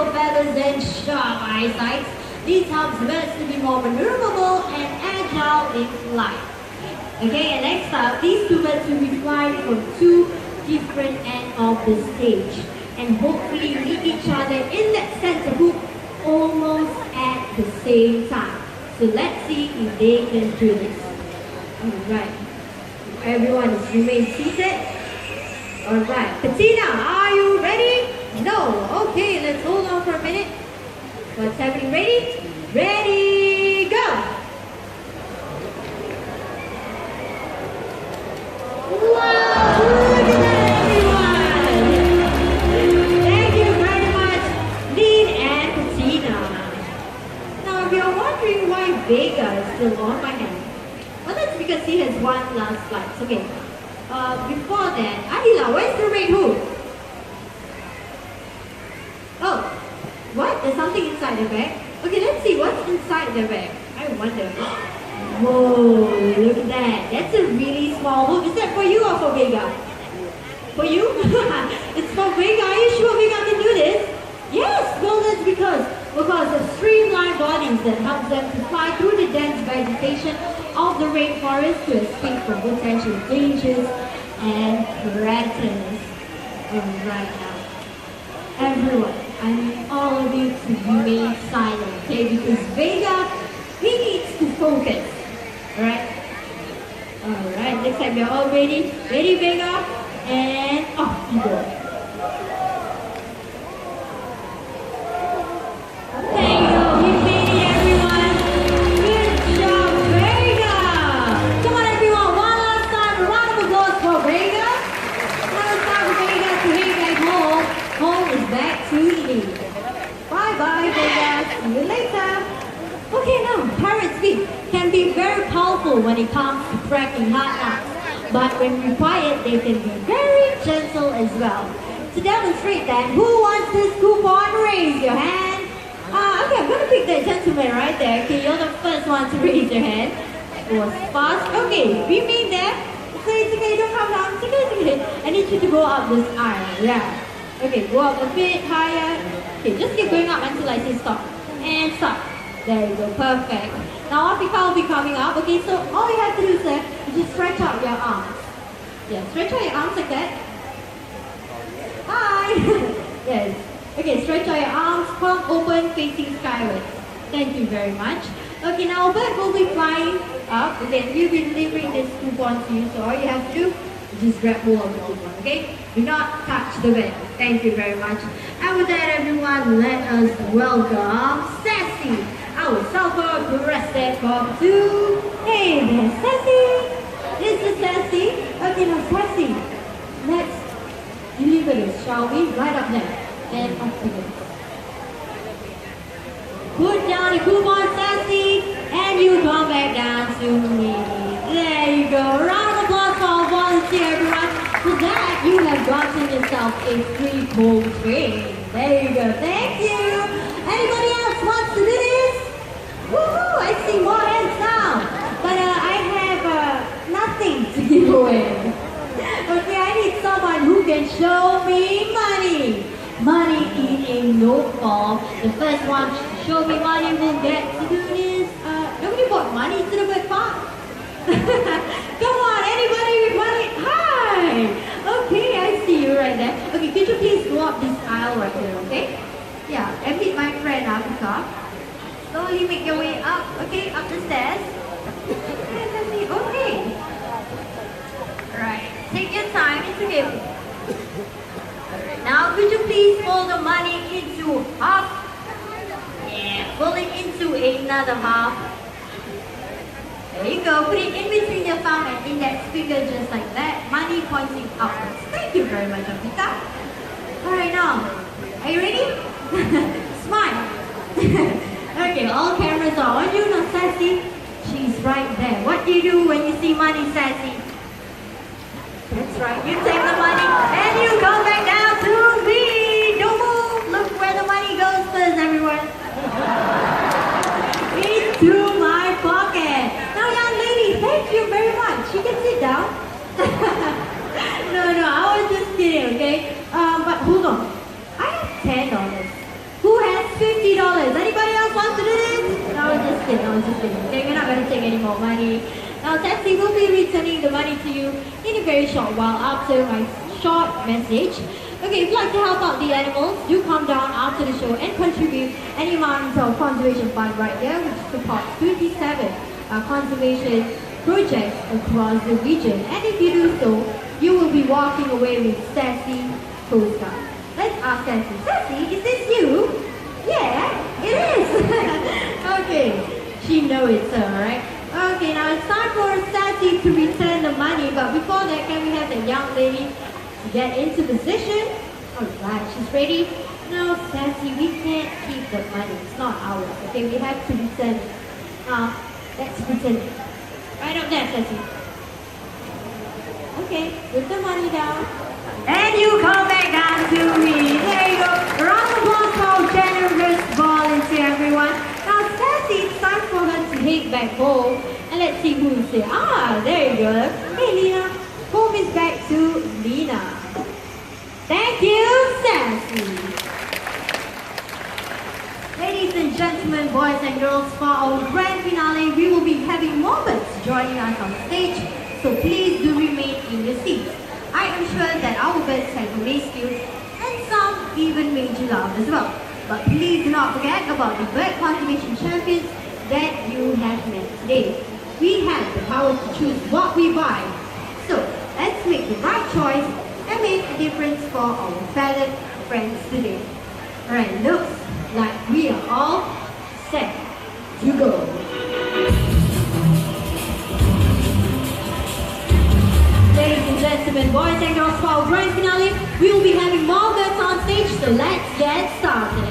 tail feathers and sharp eyesight. This helps birds to be more maneuverable and agile in flight. Okay, and next up, these two birds will be flying from two different ends of the stage and hopefully meet each other in that center hook almost at the same time. So let's see if they can do this. Alright, everyone is remain seated. Alright, Katina, are you ready? No. Okay, let's hold on for a minute. What's happening? Ready? Ready, go! Wow, look at that, everyone! Thank you very much, Lynn and Katina. Now, if you're wondering why Vega is still on my hand, well, that's because he has one last flight. Okay. Before that, Adila, where's the red hood? Oh, what? There's something inside the bag? Okay, let's see what's inside the bag. I wonder. Whoa, look at that. That's a really small hook. Is that for you or for Vega? For you? It's for Vega. Are you sure Vega can do this? Yes, well that's because of streamlined bodies that help them to fly through the dense vegetation of the rainforest to escape from potential dangers and predators. Alright now, everyone, I need all of you to remain silent, okay? Because Vega, he needs to focus. Alright? Alright, looks like we're all ready. Ready, Vega? And off you go. There you go, you made it, everyone. Good job, Vega. Come on, everyone, one last time, a round of applause for Vega. One last time for Vega to head back home. Home is back to me. Bye-bye, Vega. See you later. Okay, now, parrot speak can be very powerful when it comes to cracking hard nuts. But when required, they can be very gentle as well. To demonstrate that, who wants this coupon? Raise your hand. Okay, I'm going to pick that gentleman right there. Okay, you're the first one to raise your hand. It was fast. Okay, remain there. So it's okay, don't come down. It's okay, it's okay. I need you to go up this aisle. Yeah. Okay, go up a bit higher. Okay, just keep going up until I say stop. And stop. There you go, perfect. Now Africa will be coming up. Okay, so all you have to do, sir, is just stretch out your arms. Yeah, stretch out your arms like that. Hi! Yes. Okay, stretch out your arms, palm open, facing skyward. Thank you very much. Okay, now a bird will be flying up, and then we'll be delivering this coupon to you. So all you have to do is just grab hold of the coupon, okay? Do not touch the bird. Thank you very much. And with that, everyone, let us welcome Sassy, our self-aggressive cockatoo. Hey there, Sassy! This is Sassy. Okay, now Sassy, let's deliver this, shall we? Right up there. And up to this. Put down the coupon, Sassy, and you come back down to me. There you go. Round of applause for our volunteer, everyone. For that, you have gotten yourself a free cold drink. There you go. Thank you. Anybody else wants to do this? Woohoo! I see more hands now. But I have nothing to give away. Okay, I need someone who can show me money. Money in a note form. The first one to show me money will get to do this. Nobody bought money to the bird park? Come on, anybody with money? Hi! Okay, I see you right there. Okay, could you please go up this aisle right here, okay? Yeah, and meet my friend Africa. Slowly make your way up, okay, up the stairs. Okay. Right, take your time, it's okay. Alright, now could you please fold the money into half? Yeah, fold it into another half. There you go, put it in between your thumb and index finger just like that. Money pointing upwards. Thank you very much, Africa. Alright now, are you ready? Smile. Okay, all cameras are on you now, Sassy. She's right there. What do you do when you see money, Sassy? That's right, you take the money and you come back down to me. Don't move. Look where the money goes first, everyone. Into my pocket. Now, young lady, thank you very much. You can sit down. No, I was just kidding, okay? But hold on. I have $10. Who $50. Anybody else want to do this? No, just kidding. No, just kidding. Okay, we're not going to take any more money. Now, Sassy will be returning the money to you in a very short while after my short message. Okay, if you'd like to help out the animals, do come down after the show and contribute any amount into our conservation fund right there, which supports 27 conservation projects across the region. And if you do so, you will be walking away with Sassy postcard. Let's ask Sassy. Sassy, is this you? Yeah, it is. Okay, she knows it's her, right? Okay, now it's time for Sassy to return the money, but before that, can we have the young lady get into position? Alright, she's ready. No, Sassy, we can't keep the money. It's not ours. Okay, we have to return it. Now, let's return it. Right up there, Sassy. Okay, put the money down. And you come back down to me. There you go. A round of applause for our generous volunteer, everyone. Now, Sassy, it's time for her to head back home. And let's see who's here. Ah, there you go. Hey, Lena. Home is back to Lena. Thank you, Sassy. Ladies and gentlemen, boys and girls, for our grand finale, we will be having moments joining us on stage, so please do remain in your seats. I am sure that our birds have amazed you, and some even made you laugh as well. But please do not forget about the bird conservation champions that you have met today. We have the power to choose what we buy. So, let's make the right choice and make a difference for our feathered friends today. Alright, looks like we are all set to go. Ladies and gentlemen, boys and girls, for our grand finale, we will be having more birds on stage, so let's get started.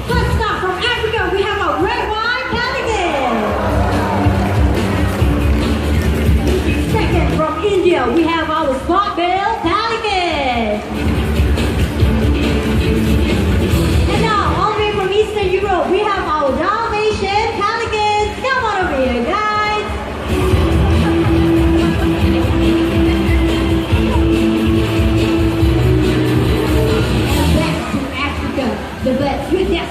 First up from Africa, we have our great white pelican. Second from India, we have our spot-billed pelican. And now, all the way from Eastern Europe, we have our Dalmatian pelicans. Come on over here, guys. And back to Africa, the birds with their